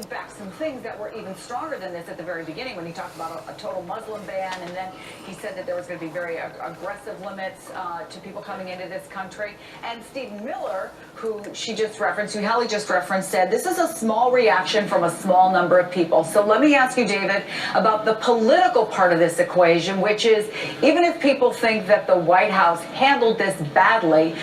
moved back some things that were even stronger than this at the very beginning when he talked about a total Muslim ban, and then he said that there was going to be very aggressive limits to people coming into this country. And Stephen Miller, who she just referenced, who Hallie just referenced, said this is a small reaction from a small number of people. So let me ask you, David, about the political part of this equation, which is even if people think that the White House handled this badly,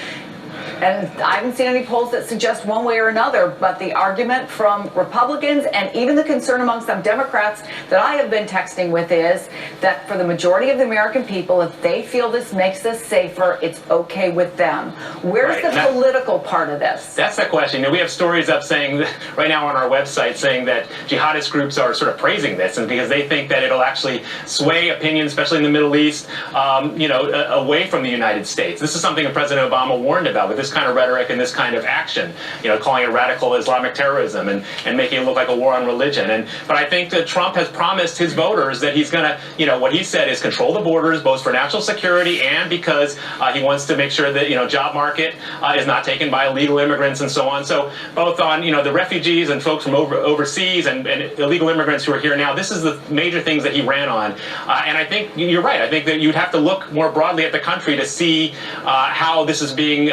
and I haven't seen any polls that suggest one way or another, but the argument from Republicans and even the concern among some Democrats that I have been texting with is that for the majority of the American people, if they feel this makes us safer, it's okay with them. Where's the political part of this? That's the question. You know, we have stories up saying right now on our website saying that jihadist groups are sort of praising this, and because they think that it'll actually sway opinion, especially in the Middle East, away from the United States. This is something that President Obama warned about with this kind of rhetoric and this kind of action, calling it radical Islamic terrorism and making it look like a war on religion. But I think that Trump has promised his voters that he's going to, what he said is control the borders, both for national security and because he wants to make sure that, job market is not taken by illegal immigrants and so on. So both on, the refugees and folks from overseas and illegal immigrants who are here now, this is the major things that he ran on. And I think you're right. I think that you'd have to look more broadly at the country to see how this is being,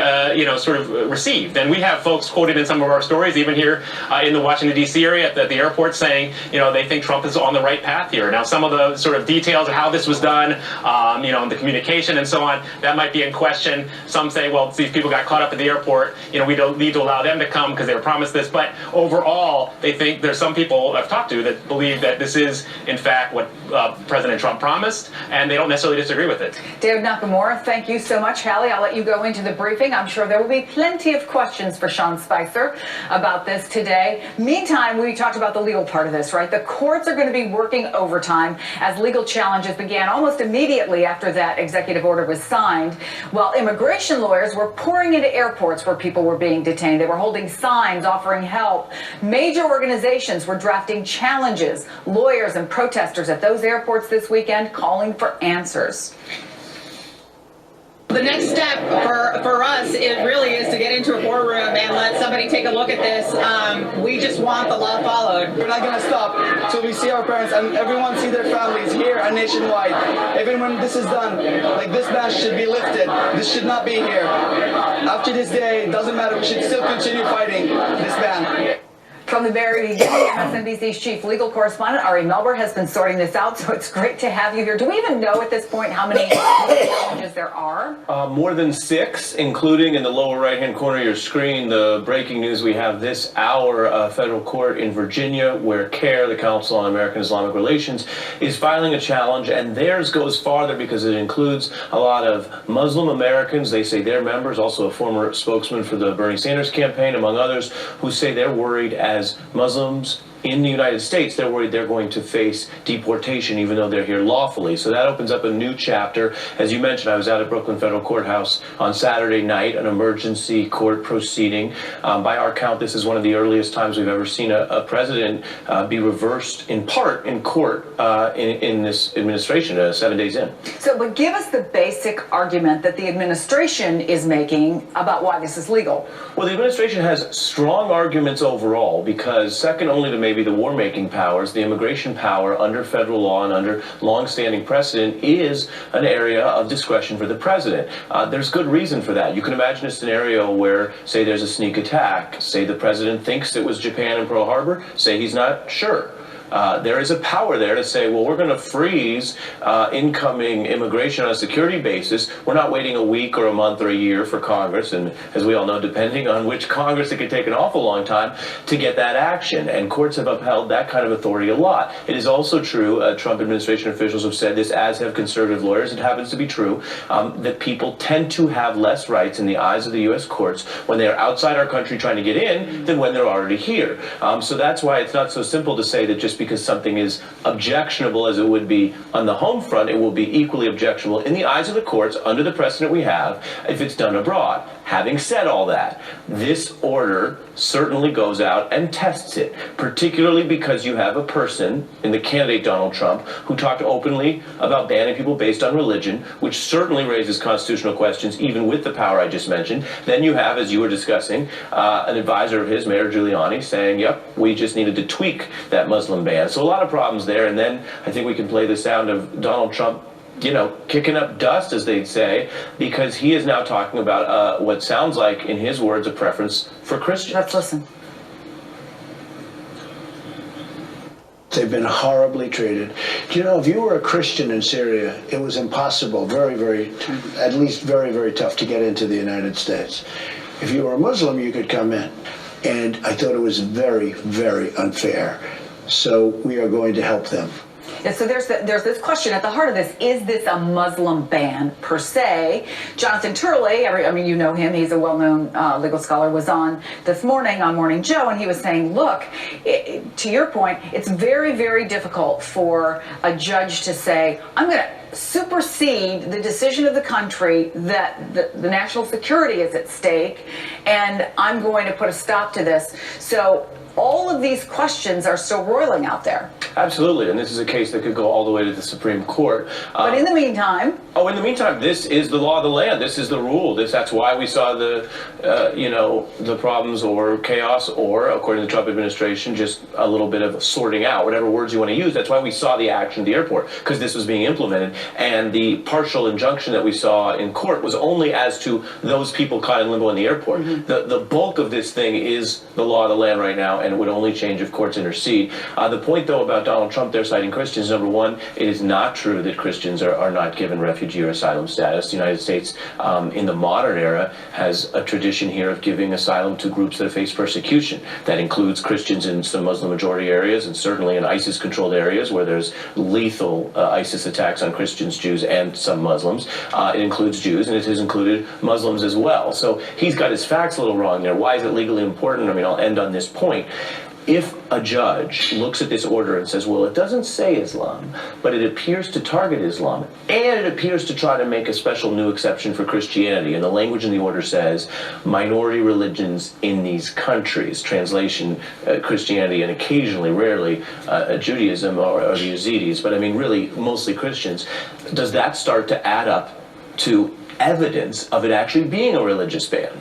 sort of received. And we have folks quoted in some of our stories, even here in the Washington, D.C. area at the airport saying, they think Trump is on the right path here. Now, some of the sort of details of how this was done, the communication and so on, that might be in question. Some say, well, these people got caught up at the airport. We don't need to allow them to come because they were promised this. But overall, they think there's some people I've talked to that believe that this is, in fact, what President Trump promised, and they don't necessarily disagree with it. David Nakamura, thank you so much. Hallie, I'll let you go into the briefing. I'm sure there will be plenty of questions for Sean Spicer about this today. Meantime, we talked about the legal part of this, right? The courts are going to be working overtime as legal challenges began almost immediately after that executive order was signed, while immigration lawyers were pouring into airports where people were being detained. They were holding signs offering help. Major organizations were drafting challenges. Lawyers and protesters at those airports this weekend calling for answers. The next step for us, it really is to get into a boardroom and let somebody take a look at this. We just want the law followed. We're not going to stop till we see our parents and everyone see their families here and nationwide. Even when this is done, this ban should be lifted. This should not be here. After this day, it doesn't matter. We should still continue fighting this ban. From the very beginning, MSNBC's chief legal correspondent, Ari Melber, has been sorting this out, so it's great to have you here. Do we even know at this point how many challenges there are? More than 6, including in the lower right-hand corner of your screen, the breaking news we have this hour, federal court in Virginia, where CAIR, the Council on American Islamic Relations, is filing a challenge, and theirs goes farther because it includes a lot of Muslim Americans. They say they're members, also a former spokesman for the Bernie Sanders campaign, among others, who say they're worried as Muslims in the United States, they're worried they're going to face deportation even though they're here lawfully. So that opens up a new chapter. As you mentioned, I was out at Brooklyn Federal Courthouse on Saturday night, an emergency court proceeding. By our count, this is one of the earliest times we've ever seen a president be reversed in part in court in this administration 7 days in. So, but give us the basic argument that the administration is making about why this is legal. Well, the administration has strong arguments overall because second only to maybe the war-making powers, the immigration power under federal law and under long-standing precedent is an area of discretion for the president. There's good reason for that. You can imagine a scenario where, say, there's a sneak attack. Say the president thinks it was Japan and Pearl Harbor. Say he's not sure. There is a power there to say, well, we're going to freeze incoming immigration on a security basis. We're not waiting a week or a month or a year for Congress, and as we all know, depending on which Congress, it could take an awful long time to get that action, and courts have upheld that kind of authority a lot. It is also true, Trump administration officials have said this, as have conservative lawyers, it happens to be true, that people tend to have less rights in the eyes of the U.S. courts when they're outside our country trying to get in than when they're already here. So that's why it's not so simple to say that just because something is objectionable as it would be on the home front, it will be equally objectionable in the eyes of the courts under the precedent we have if it's done abroad. having said all that, this order certainly goes out and tests it, particularly because you have a person in the candidate Donald Trump who talked openly about banning people based on religion, which certainly raises constitutional questions, even with the power I just mentioned. Then you have, as you were discussing, an advisor of his, Mayor Giuliani, saying, yep, we just needed to tweak that Muslim ban. So a lot of problems there. And then I think we can play the sound of Donald Trump, you know, kicking up dust, as they'd say, because he is now talking about what sounds like, in his words, a preference for Christians. Let's listen. They've been horribly treated. You know, if you were a Christian in Syria, it was impossible, at least very tough to get into the United States. If you were a Muslim, you could come in. And I thought it was very unfair. So we are going to help them. Yeah, so there's this question at the heart of this. Is this a Muslim ban per se? Jonathan Turley, I mean, you know him. He's a well-known legal scholar, was on this morning on Morning Joe, and he was saying, look, to your point, it's very difficult for a judge to say, I'm going to supersede the decision of the country that the national security is at stake, and I'm going to put a stop to this. So all of these questions are still roiling out there. Absolutely, and this is a case that could go all the way to the Supreme Court. But in the meantime... in the meantime, this is the law of the land. This is the rule. That's why we saw the, the problems or chaos or, according to the Trump administration, just a little bit of sorting out, whatever words you want to use. That's why we saw the action at the airport, because this was being implemented. And the partial injunction that we saw in court was only as to those people caught in limbo in the airport. Mm-hmm. The bulk of this thing is the law of the land right now, and it would only change if courts intercede. The point, though, about Donald Trump there citing Christians, number one, it is not true that Christians are not given refugee or asylum status. The United States, in the modern era, has a tradition here of giving asylum to groups that face persecution. That includes Christians in some Muslim-majority areas, and certainly in ISIS-controlled areas where there's lethal ISIS attacks on Christians, Jews, and some Muslims. It includes Jews, and it has included Muslims as well. So he's got his facts a little wrong there. Why is it legally important? I mean, I'll end on this point. If a judge looks at this order and says, well, it doesn't say Islam, but it appears to target Islam, and it appears to try to make a special new exception for Christianity, and the language in the order says minority religions in these countries, translation, Christianity, and occasionally, rarely, Judaism or the Yazidis, but I mean really mostly Christians, does that start to add up to evidence of it actually being a religious ban?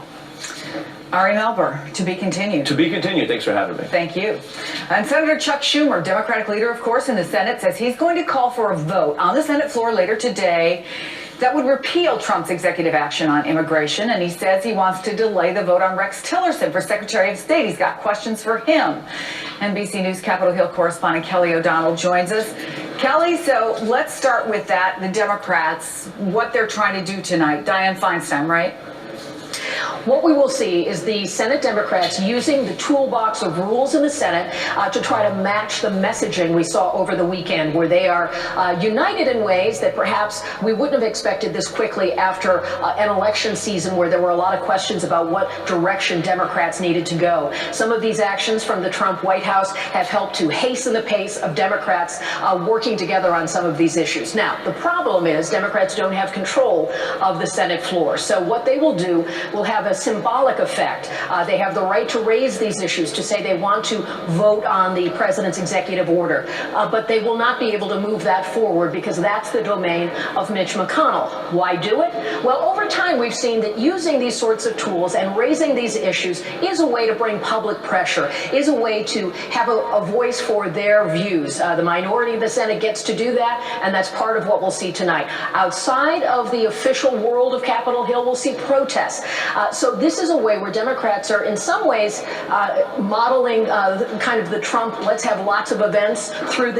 Ari Melber, to be continued. To be continued. Thanks for having me. Thank you. And Senator Chuck Schumer, Democratic leader, of course, in the Senate, says he's going to call for a vote on the Senate floor later today that would repeal Trump's executive action on immigration. And he says he wants to delay the vote on Rex Tillerson for Secretary of State. He's got questions for him. NBC News Capitol Hill correspondent Kelly O'Donnell joins us. Kelly, so let's start with that. The Democrats, what they're trying to do tonight. Dianne Feinstein, right? What we will see is the Senate Democrats using the toolbox of rules in the Senate to try to match the messaging we saw over the weekend, where they are united in ways that perhaps we wouldn't have expected this quickly after an election season where there were a lot of questions about what direction Democrats needed to go. Some of these actions from the Trump White House have helped to hasten the pace of Democrats working together on some of these issues. Now, the problem is Democrats don't have control of the Senate floor. So what they will do will have a symbolic effect. They have the right to raise these issues, to say they want to vote on the president's executive order, but they will not be able to move that forward because that's the domain of Mitch McConnell. Why do it? Well, over time, we've seen that using these sorts of tools and raising these issues is a way to bring public pressure, is a way to have a voice for their views. The minority of the Senate gets to do that, and that's part of what we'll see tonight. Outside of the official world of Capitol Hill, we'll see protests. So this is a way where Democrats are in some ways modeling kind of the Trump, let's have lots of events through the